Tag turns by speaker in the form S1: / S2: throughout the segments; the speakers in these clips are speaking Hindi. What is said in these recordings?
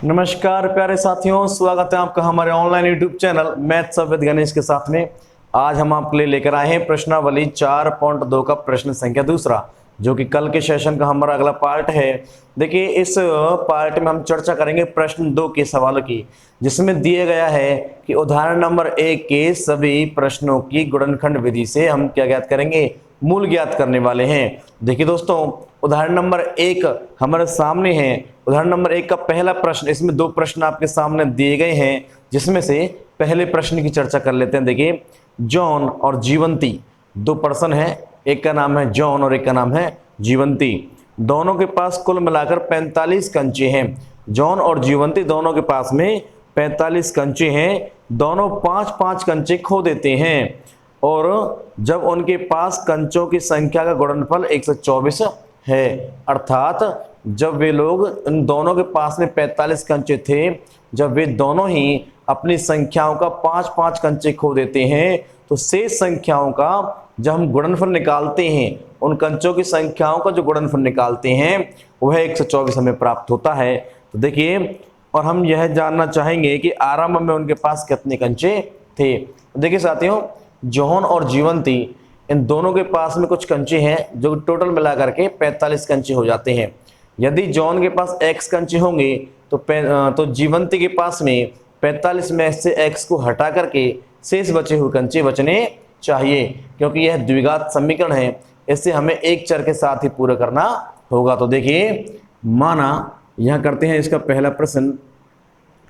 S1: नमस्कार प्यारे साथियों, स्वागत है आपका हमारे online YouTube channel maths with Ganesh के साथ में। आज हम आपके लिए लेकर आए हैं प्रश्नावली 4.2 का प्रश्न संख्या दूसरा, जो कि कल के सेशन का हमारा अगला पार्ट है। देखिए, इस पार्ट में हम चर्चा करेंगे प्रश्न 2 के सवालों की, जिसमें दिया गया है कि उदाहरण नंबर 1 के सभी प्रश्नों की गुणनखंड विधि से हम क्या ज्ञात करेंगे, मूल ज्ञात करने वाले हैं। देखिए दोस्तों, उदाहरण नंबर 1 हमारे सामने है। उदाहरण नंबर 1 का पहला प्रश्न, इसमें 2 प्रश्न आपके सामने दिए गए हैं, जिसमें से पहले प्रश्न की चर्चा कर लेते हैं। देखिए, जॉन और जीवंती 2 पर्सन हैं, एक का नाम है जॉन और एक का नाम है जीवंती। दोनों के पास कुल मिलाकर 45 कंचे हैं। जॉन और जीवंती दोनों के पास में 45 कंचे हैं। दोनों 5-5 कंचे खो देते हैं, और जब उनके पास कंचों की संख्या का गुणनफल 124 है, अर्थात जब वे लोग इन दोनों के पास में 45 कंचे थे, जब वे दोनों ही अपनी संख्याओं का 5-5 कंचे खो देते हैं, तो शेष संख्याओं का जब हम गुणनफल निकालते हैं, उन कंचों की संख्याओं का जो गुणनफल निकालते हैं वह 124 हमें प्राप्त होता है। तो देखिए, और हम यह जानना चाहेंगे कि आरंभ में उनके पास कितने कंचे थे। देखिए साथियों, जॉन और जीवंती इन दोनों के पास में कुछ कंचे हैं, जो टोटल मिला करके 45 कंचे हो जाते हैं। यदि जॉन के पास x कंचे होंगे तो जीवंती के पास में 45 में से x को हटा करके शेष बचे हुए कंचे बचने चाहिए, क्योंकि यह द्विघात समीकरण है। इससे हमें एक चर के साथ ही पूरा करना होगा। तो देखिए, माना यहां करते हैं इसका पहला प्रश्न।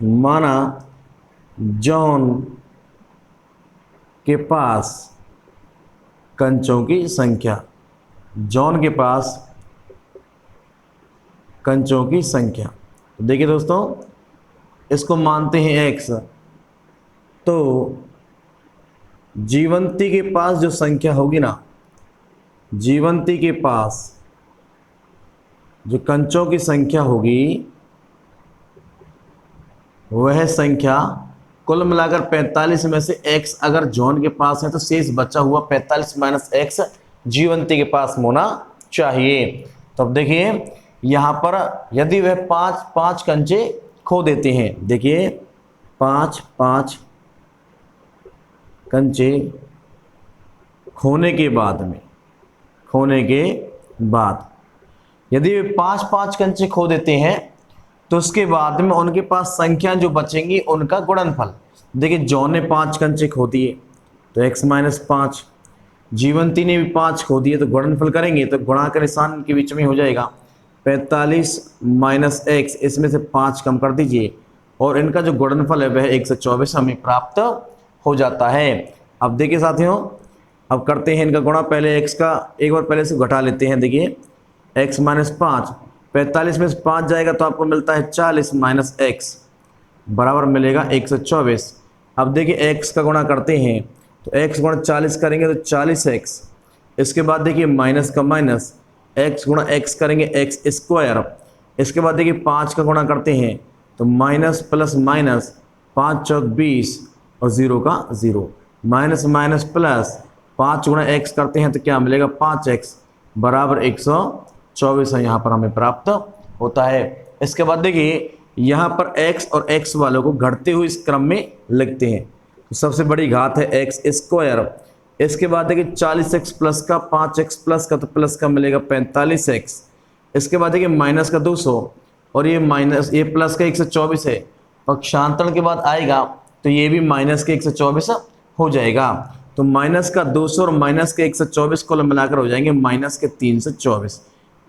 S1: माना जॉन के पास कंचों की संख्या, जॉन के पास कंचों की संख्या। तो देखिए दोस्तों, इसको मानते हैं x, तो जीवंती के पास जो संख्या होगी ना, जीवंती के पास जो कंचों की संख्या होगी, वह संख्या कुल मिलाकर 45 में से x अगर जॉन के पास है, तो शेष बचा हुआ 45 माइनस x जीवंती के पास होना चाहिए। तो अब देखिए, यहाँ पर यदि वह 5-5 कंचे खो देते हैं, देखिए 5-5 कंचे खोने के बाद यदि वे 5-5 कंचे खो देते हैं, तो उसके बाद में उनके पास संख्या जो बचेंगी उनका गुणनफल। देखिए, जॉन ने 5 कंचे खो दिए तो x माइनस 5, जीवंती ने भी 5 खो दिए, तो गुणनफल करेंगे तो गुणा का निशान के बीच में हो जाएगा 45 माइनस x, इसमें से 5 कम कर दीजिए, और इनका जो गुणनफल है वह 124 हमें प्राप्त हो जाता है। अब देखिए साथियों, अब करते हैं इनका गुणा। पहले x का एक बार पहले से घटा लेते हैं। देखिए, x माइनस 5, 45 में से 5 जाएगा तो आपको मिलता है 40 माइनस x बराबर मिलेगा 124। अब देखिए, x का गुणा करते हैं, तो x गुणा 40 करेंगे तो 40x, इसके बाद देखिए माइनस का माइनस, x गुणा x करेंगे x स्क्वायर। इसके बाद देखिए 5 का गुणा करते हैं तो माइनस प्लस माइनस, 5 चौक 20 और 0 का 0, माइनस माइनस प्लस, 5 गुणा x करते हैं तो क्या मिलेगा 5x बराबर 124 है, यहाँ पर हमें प्राप्त होता है। इसके बाद देखिए, यहाँ पर x और x वालों को घटते हुए इस क्रम में लिखते हैं। तो सबसे बड़ी घात है x स्क्वायर। इसके बाद देखिए 40x प्लस का, 5x प्लस का, तो प्लस का मिलेगा 45x। इसके बाद देखिए माइनस का 200, और ये माइनस, ये प्लस का 124 है, पक्षांतरण के बाद आएगा तो ये भी माइनस के 124 हो जाएगा। तो माइनस का 200 और माइनस के 124 को मिलाकर हो जाएंगे माइनस के 324,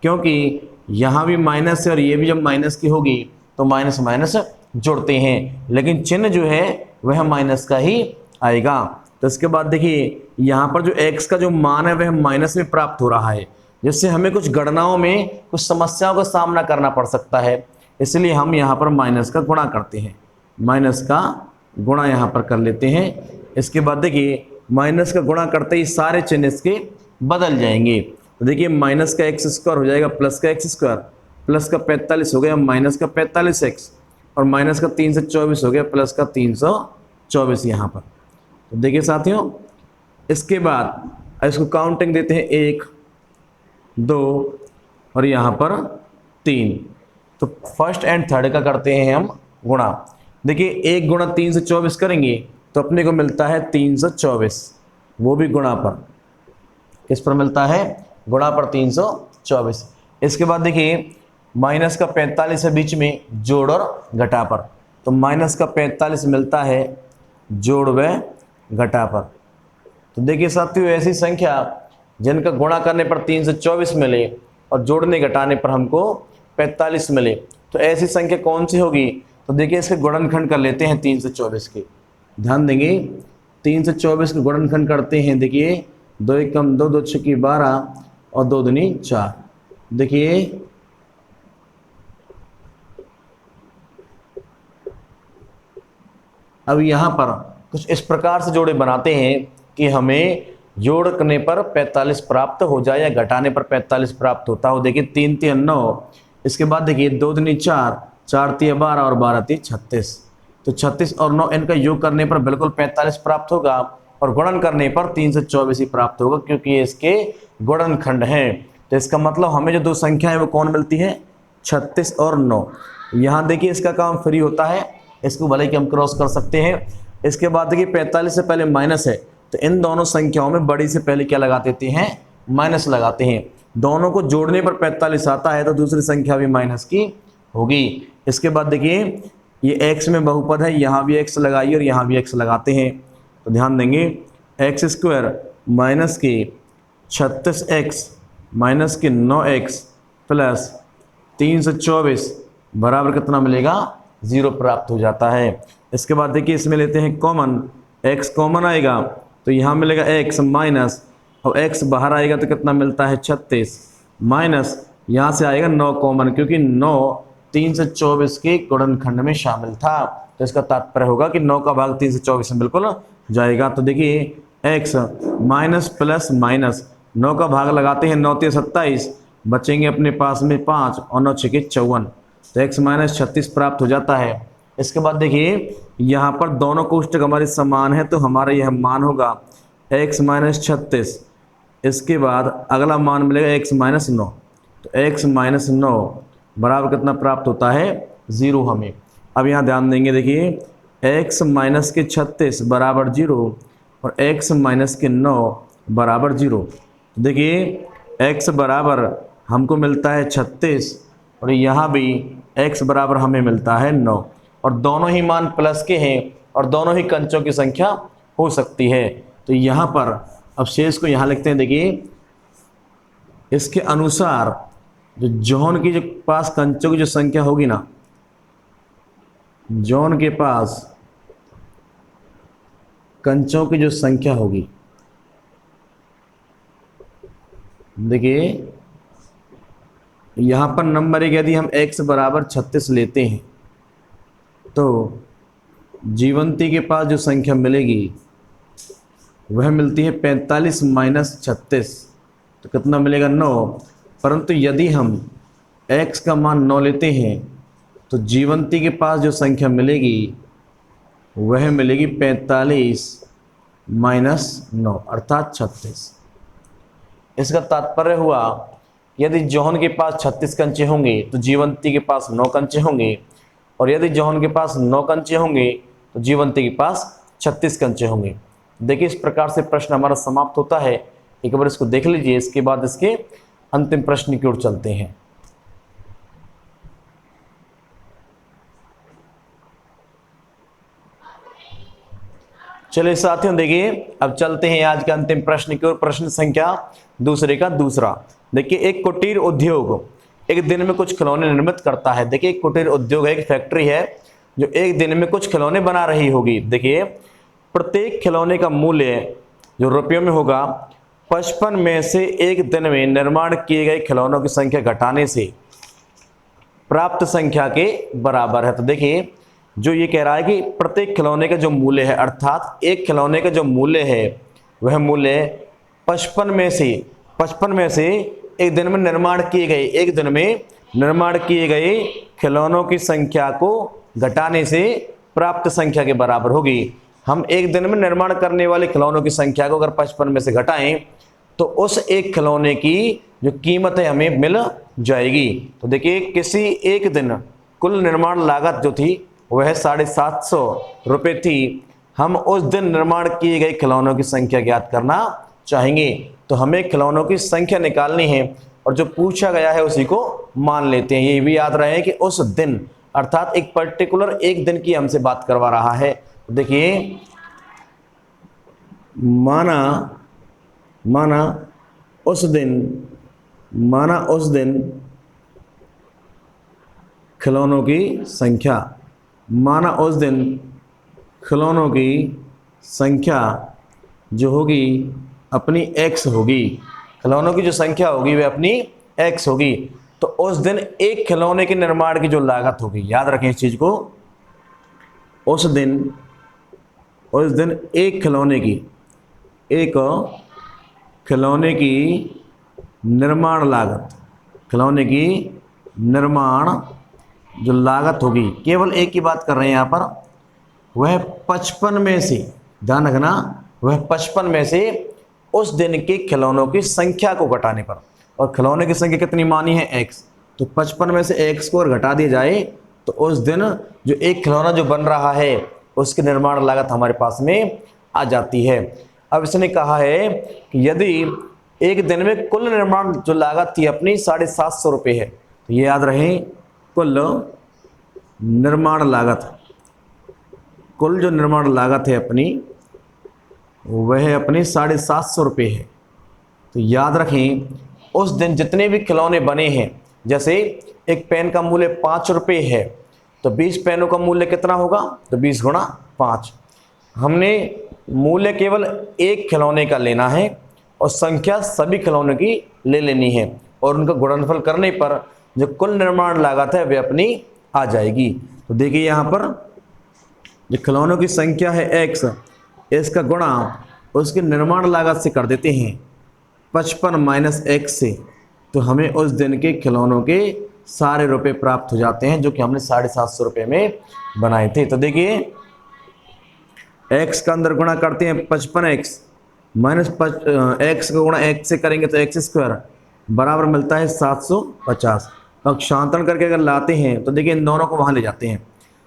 S1: क्योंकि यहाँ भी माइनस है और ये भी जब माइनस की होगी तो माइनस माइनस जुड़ते हैं, लेकिन चिन्ह जो है वह माइनस का ही आएगा। तो इसके बाद देखिए, यहाँ पर जो x का जो मान है वह माइनस में प्राप्त हो रहा है, जिससे हमें कुछ गणनाओं में कुछ समस्याओं का सामना करना पड़ सकता है, इसलिए हम यहाँ पर माइनस का गुणा करते हैं। माइनस का गुणा यहाँ पर कर लेते हैं। इसके बाद देखिए, माइनस का गुणा करते ही सारे चिन्ह इसके बदल जाएंगे। तो देखिए, माइनस का x स्क्वायर हो जाएगा प्लस का x स्क्वायर, प्लस का 45 हो गया माइनस का 45x, और माइनस का 324 हो गया प्लस का 324 यहाँ पर। तो देखिए साथियों, इसके बाद इसको काउंटिंग देते हैं 1 2 और यहाँ पर 3। तो फर्स्ट एंड थर्ड का करते हैं हम गुणा। देखिए 1 गुणा 324 करेंगे तो अपने को मिलता है 324, वो भी गुणा पर। किस पर मिलता है? गुणा पर 324। इसके बाद देखिए माइनस का 45 है बीच में, जोड़ और घटा पर, तो माइनस का 45 मिलता है जोड़ व घटा पर। तो देखिए साथियों ऐसी संख्या जिनका गुणा करने पर 324 मिले और जोड़ने घटाने पर हमको 45 मिले, तो ऐसी संख्या कौन सी होगी? तो देखिए इसके गुणनखंड कर लेते हैं 324 के। ध्यान देंगे 324 के गुणनखंड करते हैं। देखिए 2 1 कम 2, 2 6 12 और 2 दूनी 4। देखिए अब यहाँ पर कुछ इस प्रकार से जोड़े बनाते हैं कि हमें जोड़ करने पर 45 प्राप्त हो जाए या घटाने पर 45 प्राप्त होता हो। देखिए 3 3 9, इसके बाद देखिए 2 दूनी 4, 4 3 12 और 12 3 36। तो 36 और 9 इनका योग करने पर बिल्कुल 45 प्राप्त होगा और गुणन करने पर 324 ही प्राप्त होगा, क्योंकि ये इसके गुणनखंड हैं। तो इसका मतलब हमें जो दो संख्या है वो कौन मिलती है? 36 और 9। यहाँ देखिए इसका काम फ्री होता है, इसको भले कि हम क्रॉस कर सकते हैं। इसके बाद देखिए 45 से पहले माइनस है, तो इन दोनों संख्याओं में बड़ी से पहले क्या लगा देते हैं? माइनस लगाते हैं। दोनों को जोड़ने पर 45 आता है तो दूसरी संख्या भी माइनस की होगी। इसके बाद देखिए ये x में बहुपद है, यहाँ भी x लगाइए और यहाँ भी x लगाते हैं। तो ध्यान देंगे एक्स स्क्वायर माइनस के 36x माइनस के 9x प्लस 324 बराबर कितना मिलेगा? 0 प्राप्त हो जाता है। इसके बाद देखिए इसमें लेते हैं कॉमन, x कॉमन आएगा तो यहाँ मिलेगा x माइनस, और x बाहर आएगा तो कितना मिलता है? 36 माइनस, यहाँ से आएगा 9 कॉमन, क्योंकि 9 324 के गुणनखंड में शामिल था। तो इसका तात्पर्य होगा कि 9 का भाग 324 में बिल्कुल जाएगा। तो देखिए x माइनस प्लस माइनस, 9 का भाग लगाते हैं, 9 3 27, बचेंगे अपने पास में 5 और 9 6 54, तो x माइनस 36 प्राप्त हो जाता है। इसके बाद देखिए यहाँ पर दोनों कोष्ठक हमारे समान है तो हमारा यह मान होगा x माइनस 36। इसके बाद अगला मान मिलेगा x माइनस 9, तो x माइनस 9 बराबर कितना प्राप्त होता है? 0 हमें। अब यहाँ ध्यान देंगे, देखिए x माइनस के 36 बराबर 0 और x माइनस के 9 बराबर 0। देखिए x बराबर हमको मिलता है 36 और यहाँ भी x बराबर हमें मिलता है 9, और दोनों ही मान प्लस के हैं और दोनों ही कंचों की संख्या हो सकती है। तो यहाँ पर अब शेष को यहाँ लिखते हैं। देखिए इसके अनुसार जो जॉन की जो पास कंचों की जो संख्या होगी ना, जॉन के पास कंचों की जो संख्या होगी, देखिए यहाँ पर नंबर एक यदि हम x बराबर 36 लेते हैं तो जीवंती के पास जो संख्या मिलेगी वह मिलती है 45 माइनस 36, तो कितना मिलेगा? 9। परंतु यदि हम x का मान 9 लेते हैं तो जीवंती के पास जो संख्या मिलेगी वह मिलेगी 45 माइनस 9 अर्थात 36। इसका तात्पर्य हुआ यदि जॉन के पास 36 कंचे होंगे तो जीवंती के पास 9 कंचे होंगे, और यदि जॉन के पास 9 कंचे होंगे तो जीवंती के पास 36 कंचे होंगे। देखिए इस प्रकार से प्रश्न हमारा समाप्त होता है। एक बार इसको देख लीजिए, इसके बाद इसके अंतिम प्रश्न की ओर चलते हैं। चलिए साथियों देखिए अब चलते हैं आज के अंतिम प्रश्न की ओर। प्रश्न संख्या दूसरे का दूसरा। देखिए एक कुटीर उद्योग एक दिन में कुछ खिलौने निर्मित करता है। देखिए एक कुटीर उद्योग है, एक फैक्ट्री है जो एक दिन में कुछ खिलौने बना रही होगी। देखिए प्रत्येक खिलौने का मूल्य जो रुपयों में होगा 55 में से एक दिन में निर्माण किए गए खिलौनों की संख्या घटाने से प्राप्त संख्या के बराबर है। तो देखिए जो ये कह रहा है कि प्रत्येक खिलौने का जो मूल्य है, अर्थात एक खिलौने का जो मूल्य है वह मूल्य 55 में से एक दिन में निर्माण किए गए खिलौनों की संख्या को घटाने से प्राप्त संख्या के बराबर होगी। हम एक दिन में निर्माण करने वाले खिलौनों की संख्या को अगर 55 में से घटाएं तो उस एक खिलौने की जो कीमत है हमें मिल जाएगी। तो देखिए किसी एक दिन कुल निर्माण लागत जो थी वह 750 रुपये थी। हम उस दिन निर्माण किए गए खिलौनों की संख्या ज्ञात करना चाहेंगे। तो हमें खिलौनों की संख्या निकालनी है और जो पूछा गया है उसी को मान लेते हैं। ये भी याद रहे कि उस दिन अर्थात एक पर्टिकुलर एक दिन की हमसे बात करवा रहा है। तो देखिए माना उस दिन खिलौनों की संख्या, माना उस दिन खिलौनों की संख्या जो होगी अपनी x होगी। खिलौनों की जो संख्या होगी वह अपनी x होगी। तो उस दिन एक खिलौने के निर्माण की जो लागत होगी, याद रखें इस चीज को, उस दिन एक खिलौने की निर्माण लागत, खिलौने की निर्माण जो लागत होगी, केवल एक की बात कर रहे हैं यहाँ पर, वह 55 में से, ध्यान रखना, वह 55 में से उस दिन के खिलौनों की संख्या को घटाने पर, और खिलौने की संख्या कितनी मानी है x, तो 55 में से x को घटा दिया जाए तो उस दिन जो एक खिलौना जो बन रहा है उसकी निर्माण लागत हमारे पास में आ जाती है। अब इसने कहा है कि यदि एक दिन में कुल निर्माण जो लागत थी अपनी 750 रुपये है, तो ये याद रहे कुल जो निर्माण लागत है अपनी वह अपनी 750 रुपये है। तो याद रखें उस दिन जितने भी खिलौने बने हैं, जैसे एक पेन का मूल्य 5 रुपये है तो 20 पेनों का मूल्य कितना होगा, तो 20 गुणा 5। हमने मूल्य केवल एक खिलौने का लेना है और संख्या सभी खिलौनों की ले लेनी है और उनका गुणनफल करने पर जो कुल निर्माण लागत है वह अपनी आ जाएगी। तो देखिए यहाँ पर जो खिलौनों की संख्या है x, इसका गुणा उसके निर्माण लागत से कर देते हैं 55 माइनस x से, तो हमें उस दिन के खिलौनों के सारे रुपए प्राप्त हो जाते हैं जो कि हमने 750 रुपये में बनाए थे। तो देखिए x का अंदर गुणा करते हैं 55x माइनस x का गुणा x से करेंगे तो x स्क्वायर बराबर मिलता है 750। पक्षांतरण करके अगर लाते हैं तो देखिए इन दोनों को वहाँ ले जाते हैं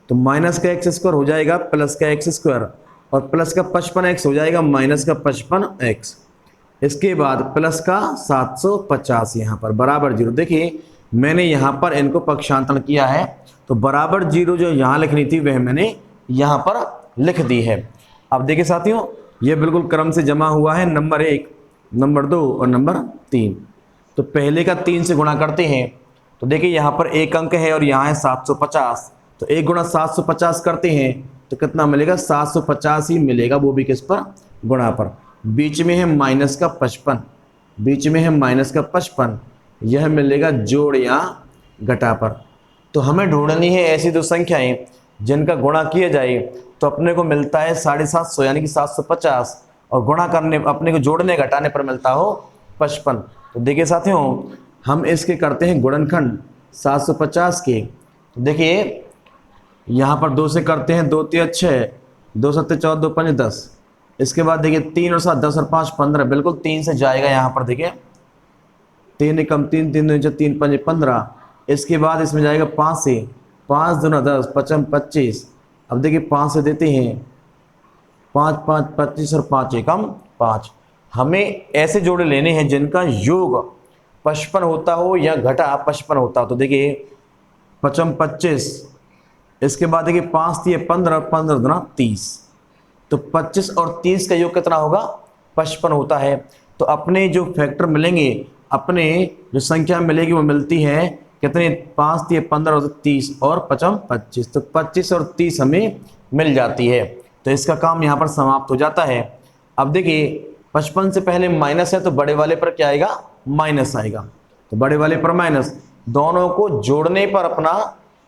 S1: तो माइनस का x स्क्वायर हो जाएगा प्लस का x स्क्वायर और प्लस का 55x हो जाएगा माइनस का 55x, इसके बाद प्लस का 750 यहाँ पर बराबर 0। देखिए मैंने यहाँ पर इनको पक्षांतरण किया है तो बराबर 0 जो यहाँ लिखनी थी वह मैंने यहाँ पर लिख दी है। अब देखिए साथियों ये बिल्कुल क्रम से जमा हुआ है, नंबर 1, नंबर 2 और नंबर 3। तो पहले का 3 से गुणा करते हैं तो देखिए यहाँ पर एक अंक है और यहाँ है 750, तो 1 गुणा 750 करते हैं तो कितना मिलेगा, 750 ही मिलेगा, वो भी किस पर, गुणा पर। बीच में है माइनस का 55, बीच में है माइनस का 55, यह मिलेगा जोड़ या घटा पर। तो हमें ढूंढनी है ऐसी दो संख्याएं जिनका गुणा किया जाए तो अपने को मिलता है 750 यानी कि 750 और गुणा करने अपने को जोड़ने घटाने पर मिलता हो 55। तो देखिए साथियों हम इसके करते हैं गुणनखंड 750 के। तो देखिए यहाँ पर 2 से करते हैं, 2 3 6, 2 7 14, 2 5 10। इसके बाद देखिए 3 और 7 10 और 5 15, बिल्कुल 3 से जाएगा यहाँ पर, देखिए 3 कम 3 3 2 3 5 15। इसके बाद इसमें जाएगा 5 से, 5 2 10 5 25। अब देखिए 5 से देते हैं 5 5 25 और 5 एकम 5। हमें ऐसे जोड़े लेने हैं जिनका योग 55 होता हो या घटा 55 होता हो। तो देखिए 55 25, इसके बाद देखिए 5 3 15, 15 2 30, तो 25 और 30 का योग कितना होगा, 55 होता है। तो अपने जो फैक्टर मिलेंगे, अपने जो संख्या मिलेगी वो मिलती है कितने, 5 3 15 और 30 और 55 25, तो 25 और 30 हमें मिल जाती है। तो इसका काम यहाँ पर समाप्त हो जाता है। अब देखिए 55 से पहले माइनस है तो बड़े वाले पर क्या आएगा, माइनस आएगा, तो बड़े वाले पर माइनस, दोनों को जोड़ने पर अपना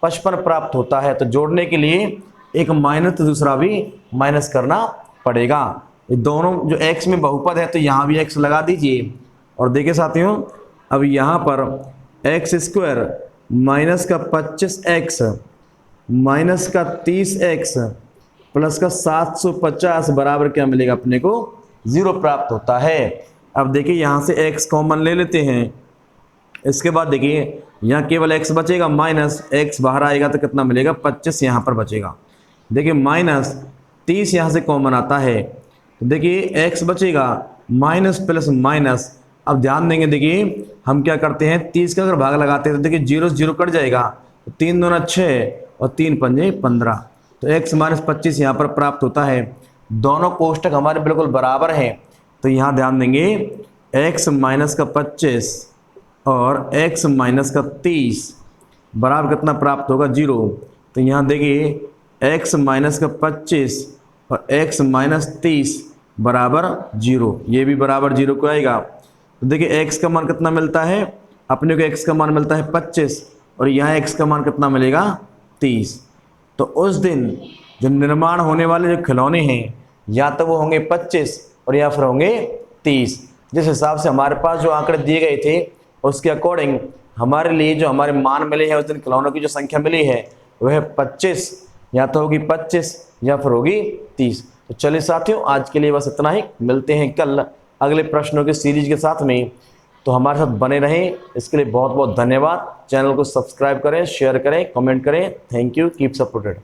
S1: 55 प्राप्त होता है। तो जोड़ने के लिए एक माइनस तो दूसरा भी माइनस करना पड़ेगा। ये दोनों जो x में बहुपद है तो यहाँ भी x लगा दीजिए। और देखिए साथियों अब यहाँ पर एक्स स्क्वायर माइनस का 25x माइनस का 30x प्लस का 750 बराबर क्या मिलेगा, अपने को 0 प्राप्त होता है। अब देखिए यहाँ से x कॉमन ले लेते हैं। इसके बाद देखिए यहाँ केवल x बचेगा, माइनस x बाहर आएगा तो कितना मिलेगा, 25 यहाँ पर बचेगा। देखिए माइनस 30 यहाँ से कॉमन आता है, तो देखिए x बचेगा माइनस प्लस माइनस। अब ध्यान देंगे, देखिए हम क्या करते हैं, 30 का अगर भाग लगाते हैं तो देखिए जीरो जीरो कट जाएगा, तो 3 दूना 6 और 3 पंजे 15, तो x माइनस 25 यहाँ पर प्राप्त होता है। दोनों कोष्टक हमारे बिल्कुल बराबर हैं, तो यहाँ ध्यान देंगे x माइनस का 25 और x माइनस का 30 बराबर कितना प्राप्त होगा, 0। तो यहाँ देखिए x माइनस का 25 और x माइनस 30 बराबर 0, ये भी बराबर 0 को आएगा। तो देखिए x का मान कितना मिलता है, अपने को x का मान मिलता है 25 और यहाँ x का मान कितना मिलेगा, 30। तो उस दिन जो निर्माण होने वाले जो खिलौने हैं, या तो वो होंगे 25 और या फिर होंगे 30। जिस हिसाब से हमारे पास जो आंकड़े दिए गए थे उसके अकॉर्डिंग हमारे लिए जो हमारे मान मिले हैं, उस दिन खिलौनों की जो संख्या मिली है वह 25, या तो होगी 25 या फिर होगी 30। तो चलिए साथियों, आज के लिए बस इतना ही। मिलते हैं कल अगले प्रश्नों की सीरीज के साथ में, तो हमारे साथ बने रहें। इसके लिए बहुत बहुत धन्यवाद। चैनल को सब्सक्राइब करें, शेयर करें, कमेंट करें। Thank you, keep supported.